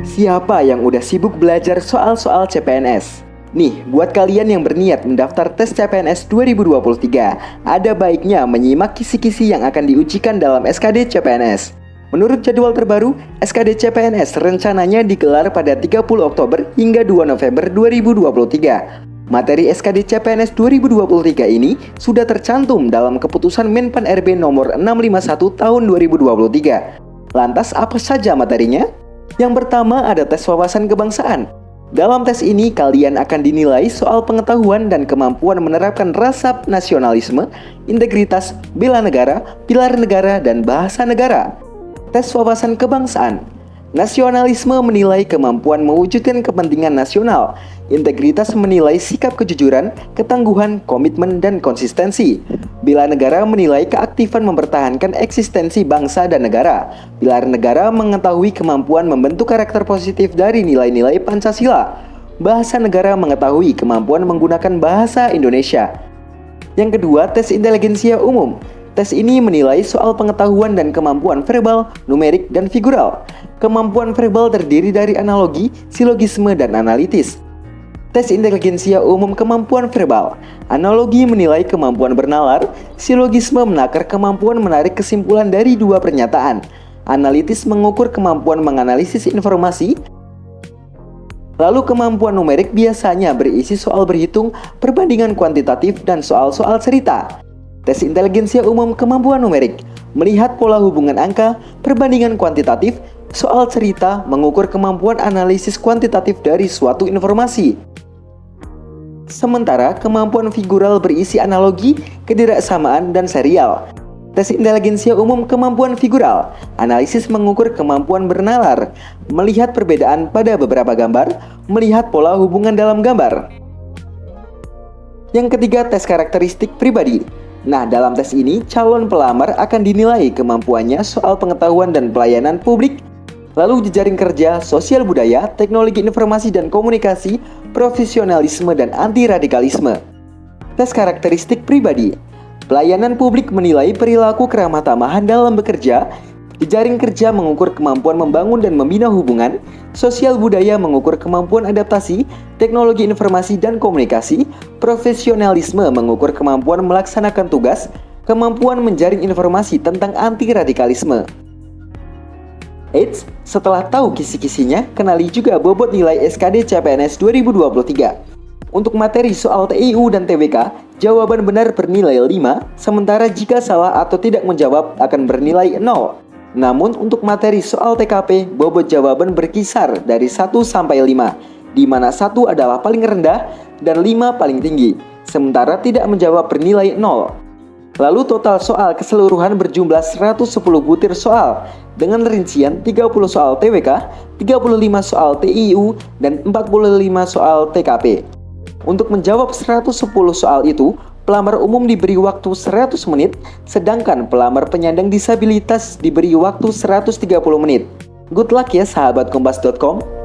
Siapa yang udah sibuk belajar soal-soal CPNS? Nih, buat kalian yang berniat mendaftar tes CPNS 2023, ada baiknya menyimak kisi-kisi yang akan diujikan dalam SKD CPNS. Menurut jadwal terbaru, SKD CPNS rencananya digelar pada 30 Oktober hingga 2 November 2023. Materi SKD CPNS 2023 ini sudah tercantum dalam keputusan Menpan RB nomor 651 tahun 2023. Lantas apa saja materinya? Yang pertama ada tes wawasan kebangsaan. Dalam tes ini kalian akan dinilai soal pengetahuan dan kemampuan menerapkan rasa nasionalisme, integritas, bela negara, pilar negara, dan bahasa negara. Tes wawasan kebangsaan. Nasionalisme menilai kemampuan mewujudkan kepentingan nasional. Integritas menilai sikap kejujuran, ketangguhan, komitmen, dan konsistensi. Bela negara menilai keaktifan mempertahankan eksistensi bangsa dan negara. Pilar negara mengetahui kemampuan membentuk karakter positif dari nilai-nilai Pancasila. Bahasa negara mengetahui kemampuan menggunakan bahasa Indonesia. Yang kedua, tes inteligensia umum. Tes ini menilai soal pengetahuan dan kemampuan verbal, numerik, dan figural. Kemampuan verbal terdiri dari analogi, silogisme, dan analitis. Tes inteligensia umum kemampuan verbal. Analogi menilai kemampuan bernalar, silogisme menakar kemampuan menarik kesimpulan dari dua pernyataan. Analitis mengukur kemampuan menganalisis informasi. Lalu kemampuan numerik biasanya berisi soal berhitung, perbandingan kuantitatif, dan soal-soal cerita. Tes inteligensia umum kemampuan numerik, melihat pola hubungan angka, perbandingan kuantitatif, soal cerita, mengukur kemampuan analisis kuantitatif dari suatu informasi. Sementara kemampuan figural berisi analogi, ketidaksamaan, dan serial. Tes inteligensia umum kemampuan figural, analisis mengukur kemampuan bernalar, melihat perbedaan pada beberapa gambar, melihat pola hubungan dalam gambar. Yang ketiga, tes karakteristik pribadi. Nah, dalam tes ini, calon pelamar akan dinilai kemampuannya soal pengetahuan dan pelayanan publik, lalu jejaring kerja, sosial budaya, teknologi informasi dan komunikasi, profesionalisme, dan anti-radikalisme. Tes karakteristik pribadi. Pelayanan publik menilai perilaku keramah tamahan dalam bekerja, jejaring kerja mengukur kemampuan membangun dan membina hubungan, sosial budaya mengukur kemampuan adaptasi, teknologi informasi dan komunikasi, profesionalisme mengukur kemampuan melaksanakan tugas, kemampuan menjaring informasi tentang anti-radikalisme. Eits, setelah tahu kisi-kisinya, kenali juga bobot nilai SKD CPNS 2023. Untuk materi soal TIU dan TBK, jawaban benar bernilai 5, sementara jika salah atau tidak menjawab akan bernilai 0. Namun untuk materi soal TKP, bobot jawaban berkisar dari 1 sampai 5, di mana 1 adalah paling rendah dan 5 paling tinggi, sementara tidak menjawab bernilai 0. Lalu total soal keseluruhan berjumlah 110 butir soal, dengan rincian 30 soal TWK, 35 soal TIU, dan 45 soal TKP. Untuk menjawab 110 soal itu, pelamar umum diberi waktu 100 menit, sedangkan pelamar penyandang disabilitas diberi waktu 130 menit. Good luck ya sahabat Kompas.com.